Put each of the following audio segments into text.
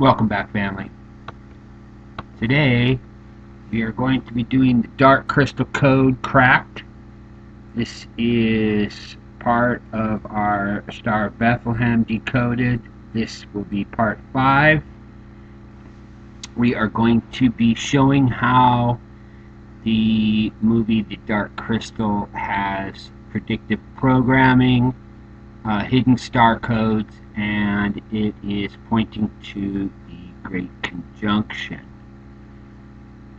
Welcome back, family. Today we are going to be doing the Dark Crystal Code Cracked. This is part of our Star of Bethlehem Decoded. This will be part 5. We are going to be showing how the movie The Dark Crystal has predictive programming, hidden star codes, and it is pointing to the Great Conjunction.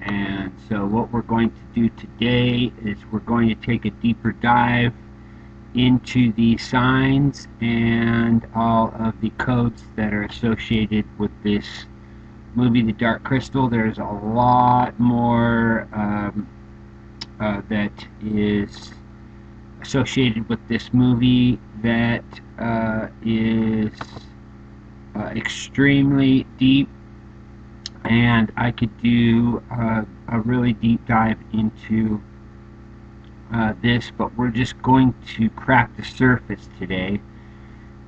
And so what we're going to do today is we're going to take a deeper dive into the signs and all of the codes that are associated with this movie, The Dark Crystal. There's a lot more that is associated with this movie that is extremely deep, and I could do a really deep dive into this, but we're just going to crack the surface today.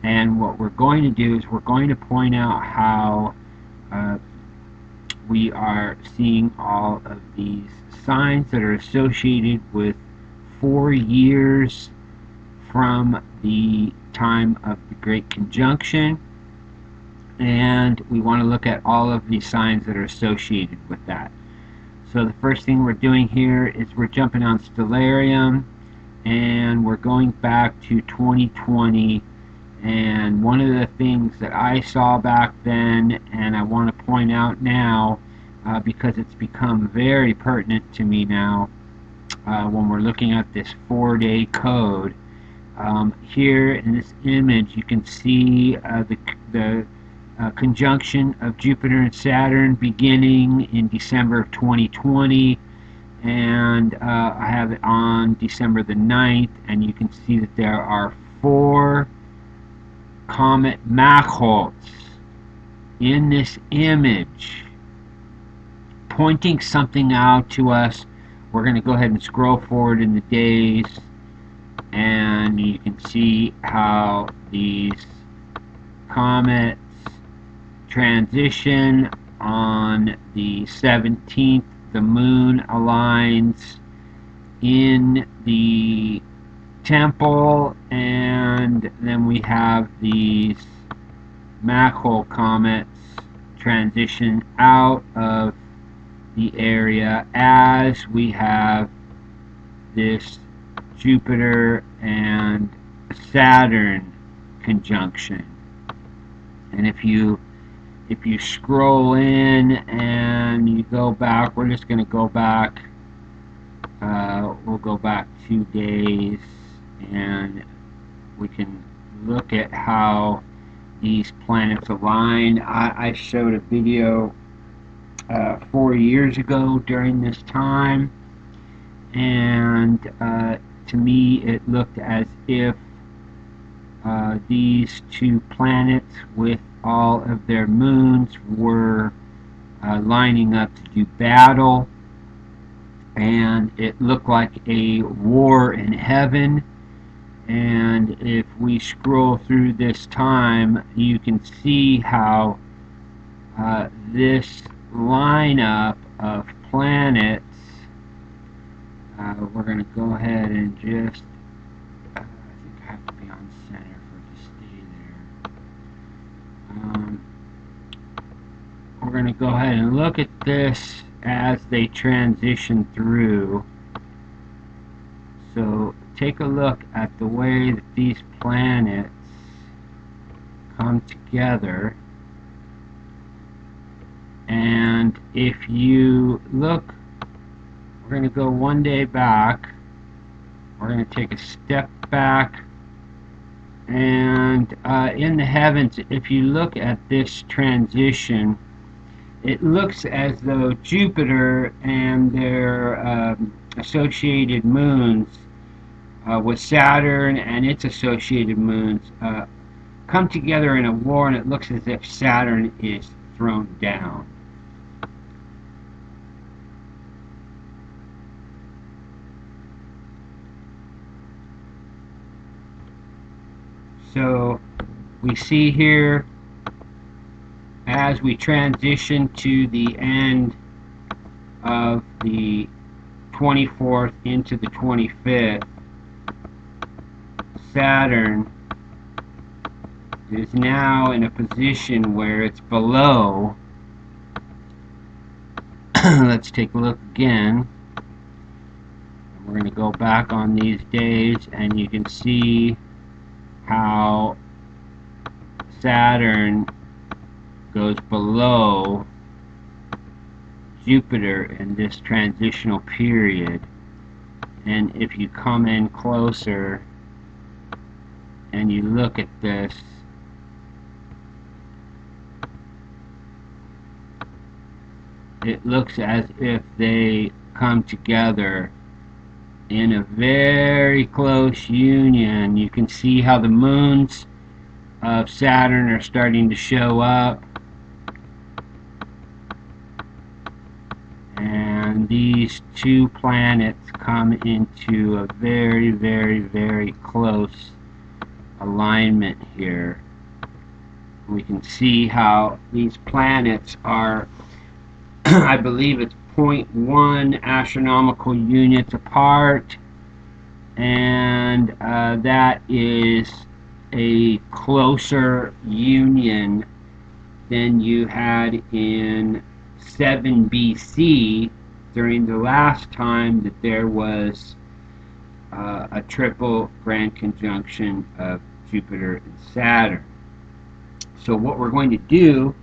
And what we're going to do is we're going to point out how we are seeing all of these signs that are associated with 4 years from the time of the Great Conjunction, and we want to look at all of the signs that are associated with that. So the first thing we're doing here is we're jumping on Stellarium, and we're going back to 2020. And one of the things that I saw back then, and I want to point out now, because it's become very pertinent to me now, when we're looking at this 4-day code. Here in this image, you can see the conjunction of Jupiter and Saturn beginning in December of 2020, and I have it on December the 9th, and you can see that there are 4 comet MACHHOLZ in this image, pointing something out to us. We're going to go ahead and scroll forward in the days, and you can see how these comets transition. On the 17th, the moon aligns in the temple, and then we have these MACHHOLZ comets transition out of the area as we have this Jupiter and Saturn conjunction. And if you scroll in and you go back, we're just going to go back, we'll go back 2 days, and we can look at how these planets align. I showed a video 4 years ago during this time, and to me it looked as if these 2 planets with all of their moons were lining up to do battle, and it looked like a war in heaven. And if we scroll through this time, you can see how this lineup of planets, we're going to go ahead and just, I think I have to be on center for it to stay there. We're going to go ahead and look at this as they transition through. So take a look at the way that these planets come together. And if you look, we're going to go 1 day back. We're going to take a step back. And in the heavens, if you look at this transition, it looks as though Jupiter and their associated moons with Saturn and its associated moons come together in a war, and it looks as if Saturn is thrown down. So we see here as we transition to the end of the 24th into the 25th, Saturn is now in a position where it's below. Let's take a look again. We're going to go back on these days, and you can see how Saturn goes below Jupiter in this transitional period. And if you come in closer and you look at this, it looks as if they come together in a very close union. You can see how the moons of Saturn are starting to show up, and these two planets come into a very, very, very close alignment here. We can see how these planets are I believe it's 0.1 astronomical units apart, and that is a closer union than you had in 7 BC during the last time that there was a triple grand conjunction of Jupiter and Saturn. So what we're going to do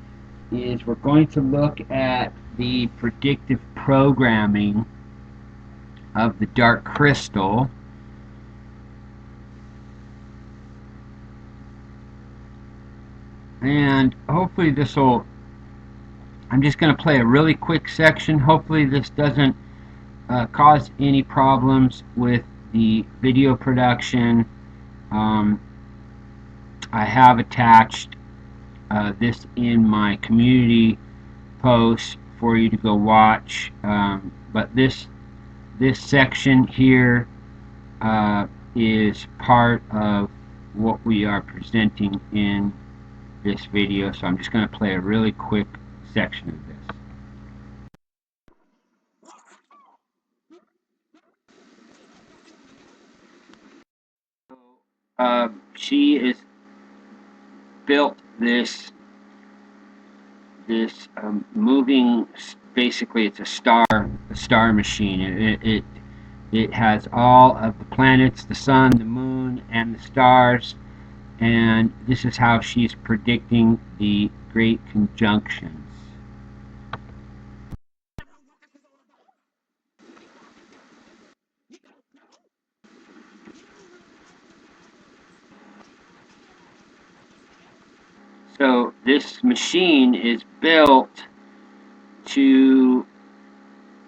is we're going to look at the predictive programming of the dark crystal. And hopefully this will, I'm just going to play a really quick section. Hopefully this doesn't cause any problems with the video production. I have attached this in my community post for you to go watch, but this section here is part of what we are presenting in this video, so I'm just going to play a really quick section of this. She is built this moving, basically it's a star machine. It has all of the planets, the sun, the moon, and the stars, and this is how she's predicting the great conjunctions. So this machine is built to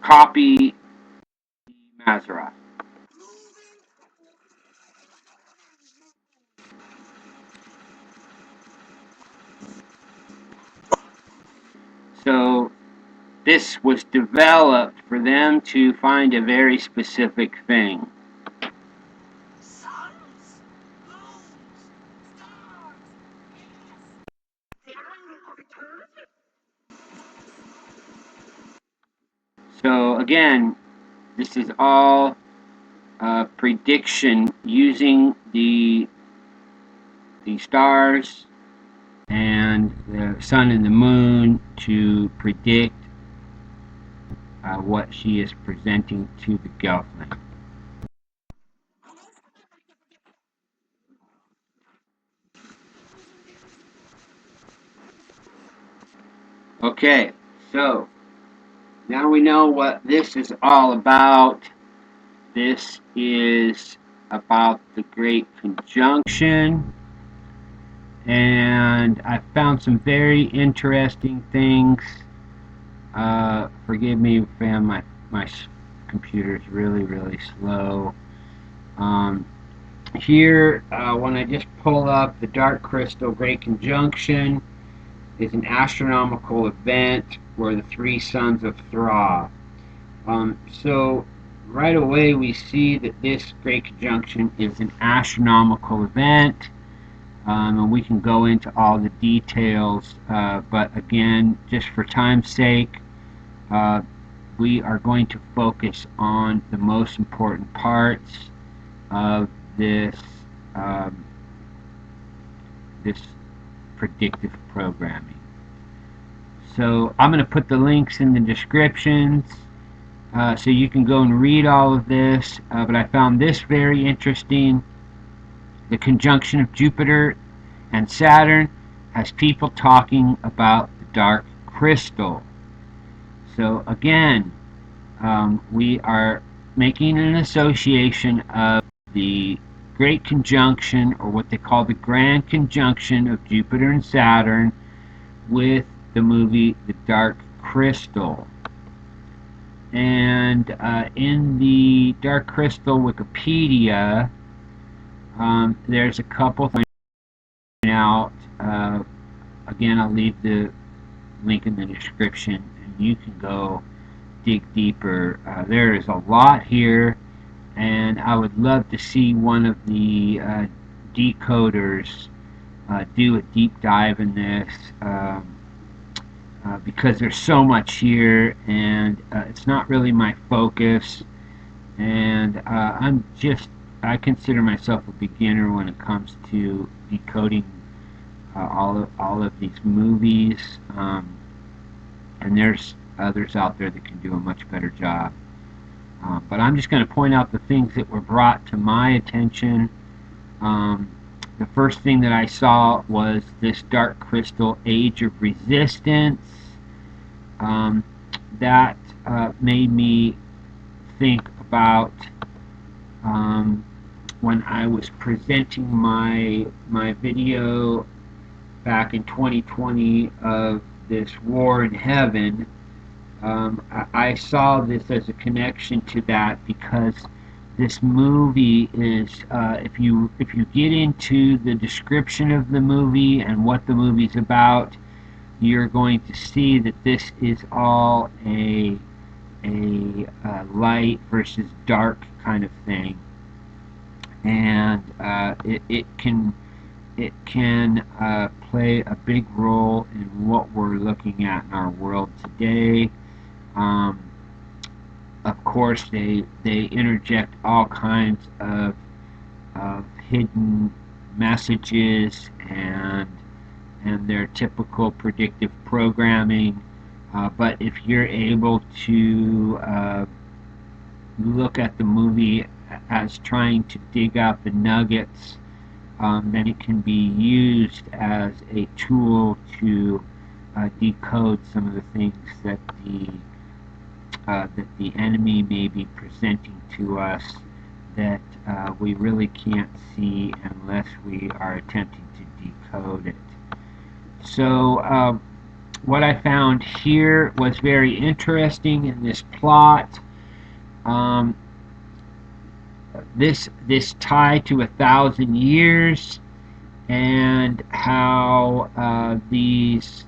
copy Mazzaroth. So this was developed for them to find a very specific thing. So again, this is all prediction using the stars and the sun and the moon to predict what she is presenting to the Gelfling. Okay, so now we know what this is all about. This is about the Great Conjunction, and I found some very interesting things. Forgive me, fam, my computer is really, really slow. Here, when I just pull up the Dark Crystal Great Conjunction, is an astronomical event where the three suns of Thra. So right away we see that this Great Conjunction is an astronomical event. and we can go into all the details, but again, just for time's sake, we are going to focus on the most important parts of this this predictive programming. So I'm going to put the links in the descriptions so you can go and read all of this, but I found this very interesting. The conjunction of Jupiter and Saturn has people talking about the dark crystal. So again, we are making an association of the great conjunction, or what they call the grand conjunction of Jupiter and Saturn, with the movie The Dark Crystal. And in the Dark Crystal Wikipedia, there's a couple things out. Again, I'll leave the link in the description, and you can go dig deeper. There is a lot here, and I would love to see one of the decoders do a deep dive in this, because there's so much here, and it's not really my focus, and I consider myself a beginner when it comes to decoding all of these movies, and there's others out there that can do a much better job. But I'm just going to point out the things that were brought to my attention. The first thing that I saw was this Dark Crystal Age of Resistance. That made me think about when I was presenting my video back in 2020 of this War in Heaven. I saw this as a connection to that, because this movie is, if you get into the description of the movie and what the movie's about, you're going to see that this is all a light versus dark kind of thing, and it can play a big role in what we're looking at in our world today. Of course, they interject all kinds of hidden messages and their typical predictive programming. But if you're able to look at the movie as trying to dig out the nuggets, then it can be used as a tool to decode some of the things that the enemy may be presenting to us that we really can't see unless we are attempting to decode it. So what I found here was very interesting in this plot. This tie to 1,000 years, and how these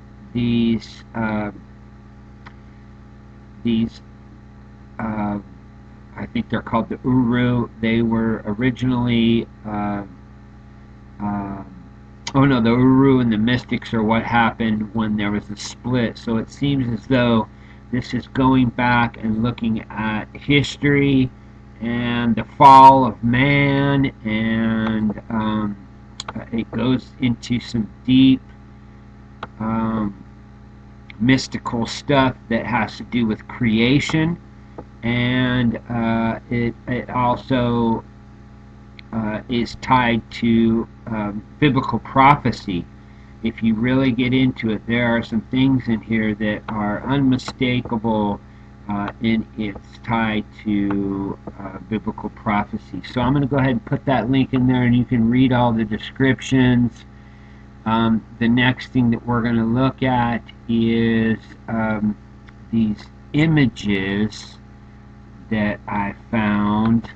I think they're called the Uru. They were originally oh no, the Uru and the Mystics are what happened when there was a split. So it seems as though this is going back and looking at history and the fall of man, and it goes into some deep mystical stuff that has to do with creation, and it also is tied to biblical prophecy. If you really get into it, there are some things in here that are unmistakable in its tie to biblical prophecy. So I'm going to go ahead and put that link in there, and you can read all the descriptions. The next thing that we're going to look at is these images that I found.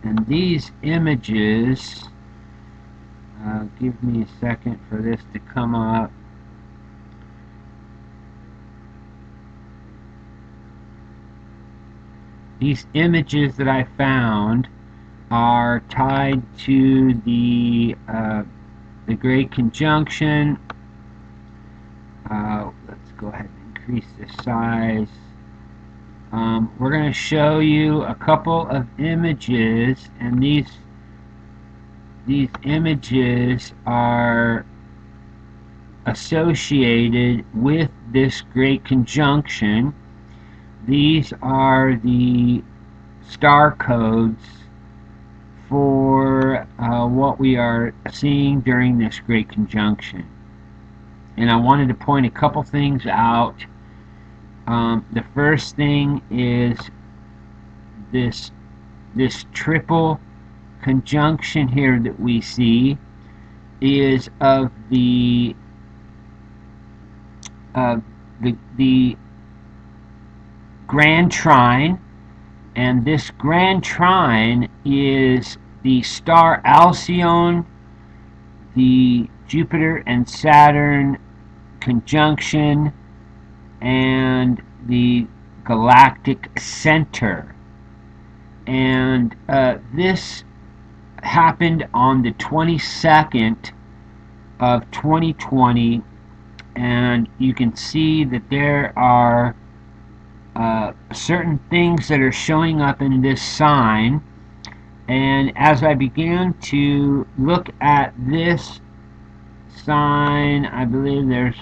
And these images, give me a second for this to come up. These images that I found are tied to the Great Conjunction. Let's go ahead and increase the size. We're going to show you a couple of images, and these images are associated with this Great Conjunction. These are the star codes for what we are seeing during this Great Conjunction. And I wanted to point a couple things out. The first thing is this triple conjunction here that we see is of the Grand Trine, and this Grand Trine is the star Alcyone, the Jupiter and Saturn conjunction, and the galactic center. And this happened on the 22nd of 2020, and you can see that there are certain things that are showing up in this sign. And as I began to look at this sign, I believe there's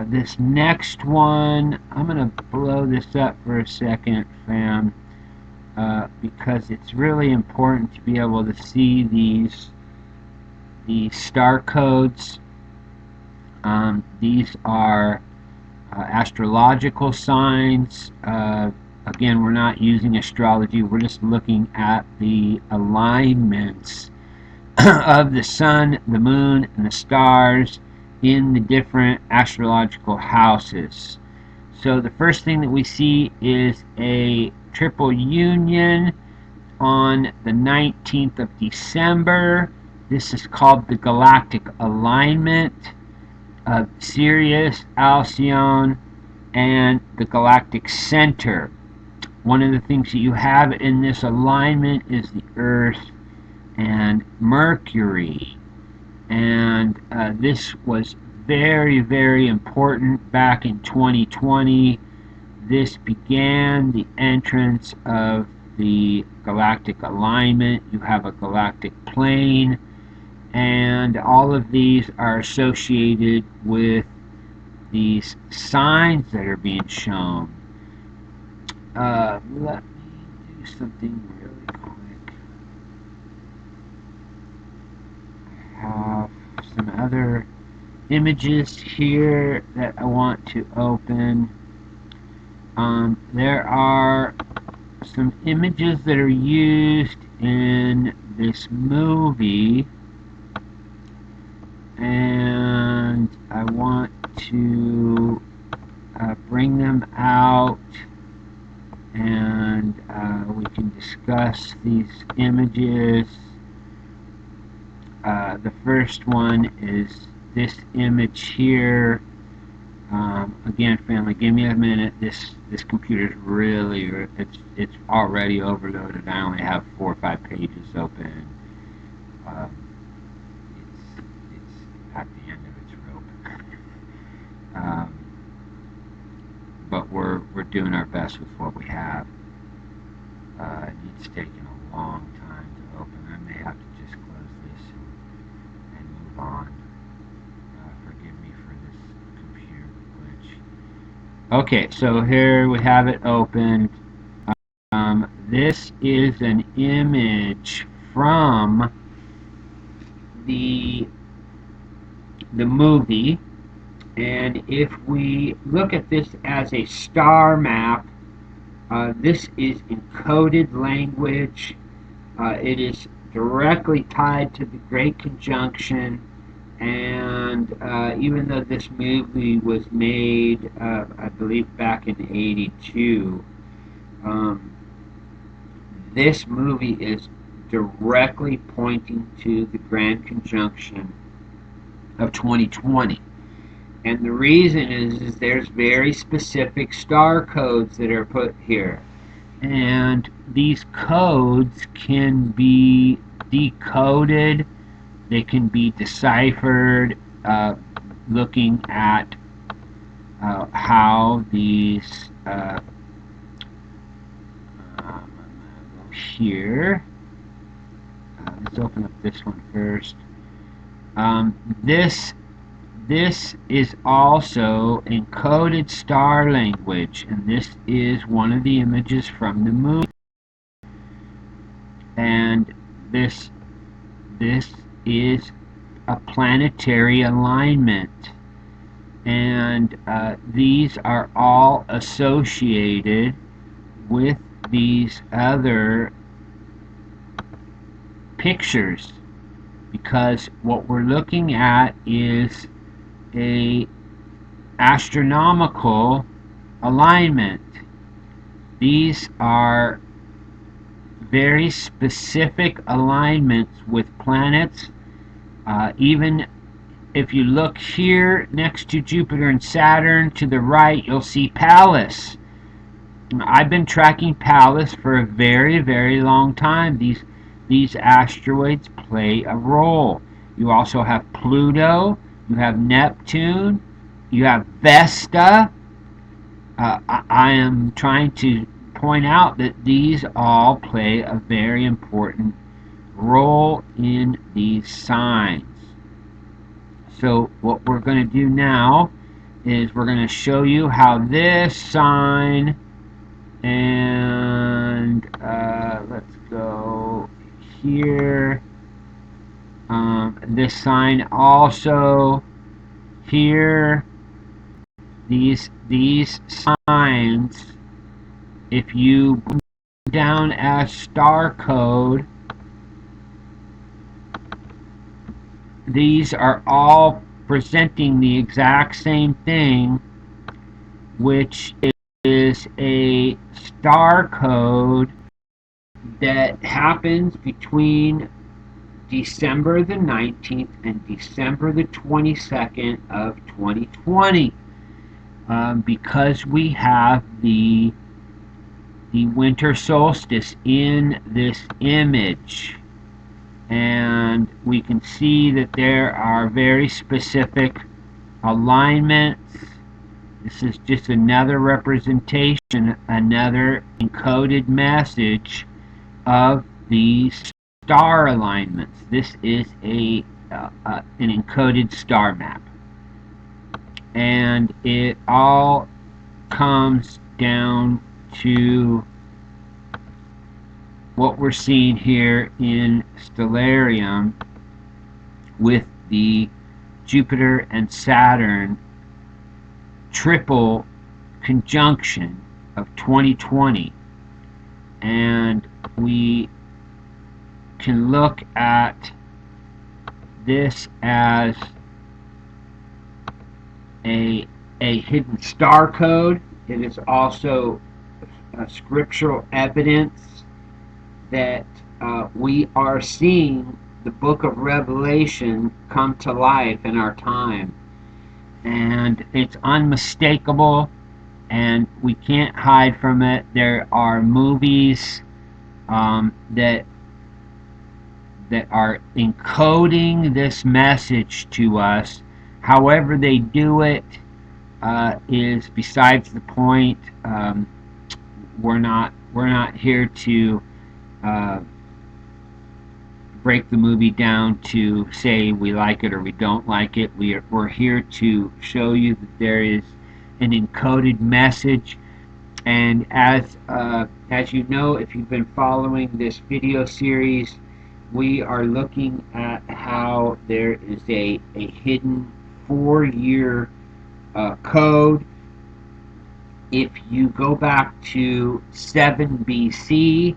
this next one. I'm going to blow this up for a second, fam, because it's really important to be able to see these star codes. These are astrological signs. Again, we're not using astrology, we're just looking at the alignments of the sun, the moon, and the stars in the different astrological houses. So the first thing that we see is a triple union on the 19th of December. This is called the galactic alignment of Sirius, Alcyone, and the galactic center. One of the things that you have in this alignment is the Earth and Mercury. And this was very, very important back in 2020. This began the entrance of the galactic alignment. You have a galactic plane, and all of these are associated with these signs that are being shown. Let me do something really quick. I have some other images here that I want to open. There are some images that are used in this movie, and I want to bring them out, and we can discuss these images. The first one is this image here. Again, family, give me a minute. This computer's really, it's already overloaded. I only have 4 or 5 pages open. It's at the end of its rope. But we're doing our best with what we have. It's taken a long time to open. I may have to just close this and move on. Forgive me for this computer glitch. Okay, so here we have it opened. This is an image from the movie, and if we look at this as a star map, this is encoded language. It is directly tied to the Great Conjunction, and even though this movie was made, I believe, back in '82, this movie is directly pointing to the Grand Conjunction of 2020. And the reason is there's very specific star codes that are put here. And these codes can be decoded. They can be deciphered, looking at how these here. Let's open up this one first. This is also encoded star language, and this is one of the images from the moon. And this is a planetary alignment, and these are all associated with these other pictures, because what we're looking at is a astronomical alignment. These are very specific alignments with planets. Even if you look here next to Jupiter and Saturn to the right, you'll see Pallas. I've been tracking Pallas for a very, very long time. These asteroids play a role. You also have Pluto, you have Neptune, you have Vesta. I am trying to point out that these all play a very important role in these signs. So what we're going to do now is we're going to show you how this sign, and let's go here, this sign also here, these signs, if you put down as star code, these are all presenting the exact same thing, which is a star code that happens between December the 19th and December the 22nd of 2020, because we have the winter solstice in this image, and we can see that there are very specific alignments. This is just another representation, another encoded message of these star alignments. This is an encoded star map, and it all comes down to what we're seeing here in Stellarium with the Jupiter and Saturn triple conjunction of 2020. And we can look at this as a hidden star code. It is also scriptural evidence that we are seeing the book of Revelation come to life in our time. And it's unmistakable, and we can't hide from it. There are movies that are encoding this message to us. However they do it is besides the point. We're not here to break the movie down to say we like it or we don't like it. We're here to show you that there is an encoded message. And as you know, if you've been following this video series, we are looking at how there is a hidden 4-year code. If you go back to 7 BC,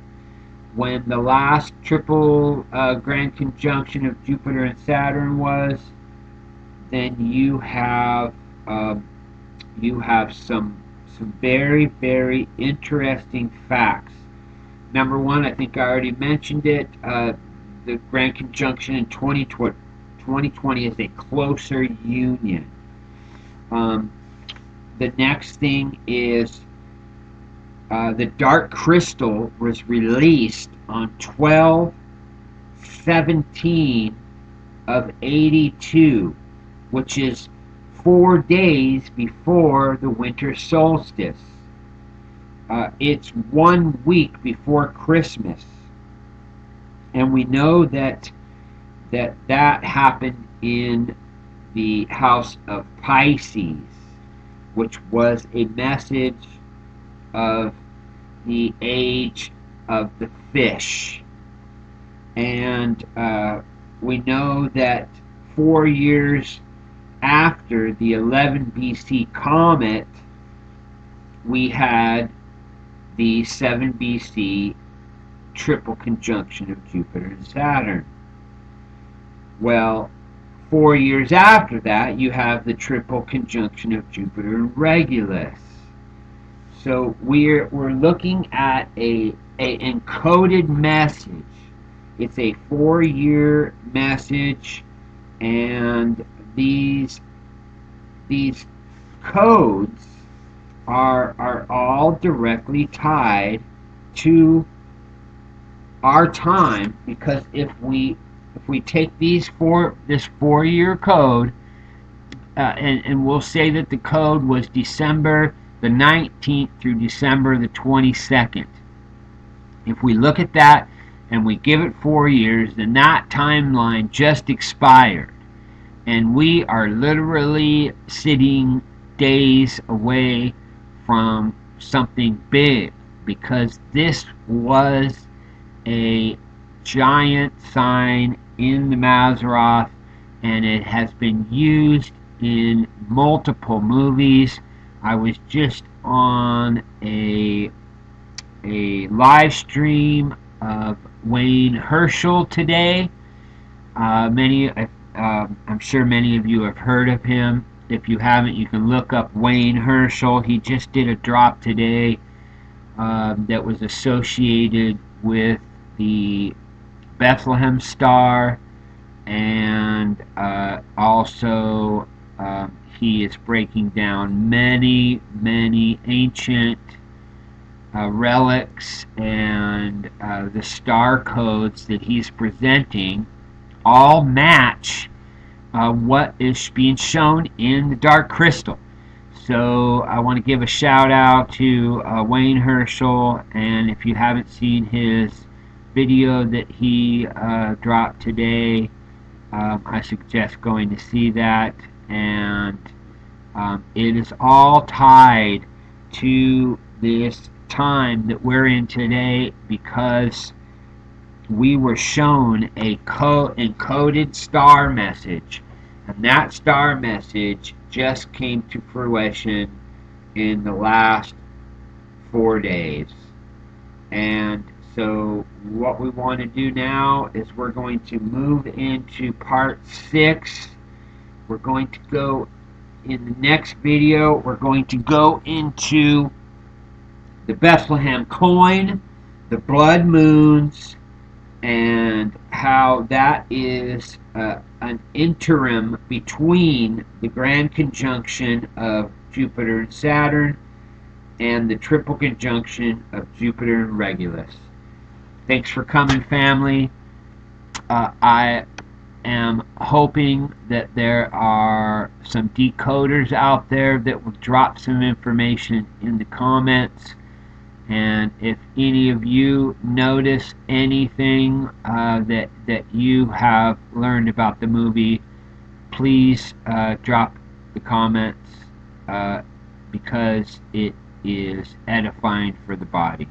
when the last triple grand conjunction of Jupiter and Saturn was, then you have some very, very interesting facts. Number one, I think I already mentioned it. The grand conjunction in 2020 is a closer union. The next thing is The dark crystal was released on 12/17 of 82, which is 4 days before the winter solstice. It's 1 week before Christmas, and we know that happened in the house of Pisces, which was a message of the age of the fish. And we know that 4 years after the 11 BC comet, we had the 7 BC triple conjunction of Jupiter and Saturn. Well, 4 years after that, you have the triple conjunction of Jupiter and Regulus. So we're looking at a encoded message. It's a 4-year message, and these codes are all directly tied to our time, because if we take this 4-year code, and we'll say that the code was December the 19th through December the 22nd. If we look at that and we give it 4 years, then that timeline just expired. And we are literally sitting days away from something big, because this was a giant sign in the Mazzaroth, and it has been used in multiple movies. I was just on a live stream of Wayne Herschel today. I'm sure many of you have heard of him. If you haven't, you can look up Wayne Herschel. He just did a drop today that was associated with the Bethlehem star, and also he is breaking down many ancient relics, and the star codes that he's presenting all match what is being shown in the dark crystal. So I want to give a shout out to Wayne Herschel, and if you haven't seen his video that he dropped today, I suggest going to see that. And it is all tied to this time that we're in today, because we were shown a encoded star message, and that star message just came to fruition in the last 4 days. And so what we want to do now is we're going to move into part 6. We're going to go, in the next video, we're going to go into the Bethlehem coin, the blood moons, and how that is an interim between the grand conjunction of Jupiter and Saturn and the triple conjunction of Jupiter and Regulus. Thanks for coming, family. I am hoping that there are some decoders out there that will drop some information in the comments. And if any of you notice anything that you have learned about the movie, please drop the comments, because it is edifying for the body.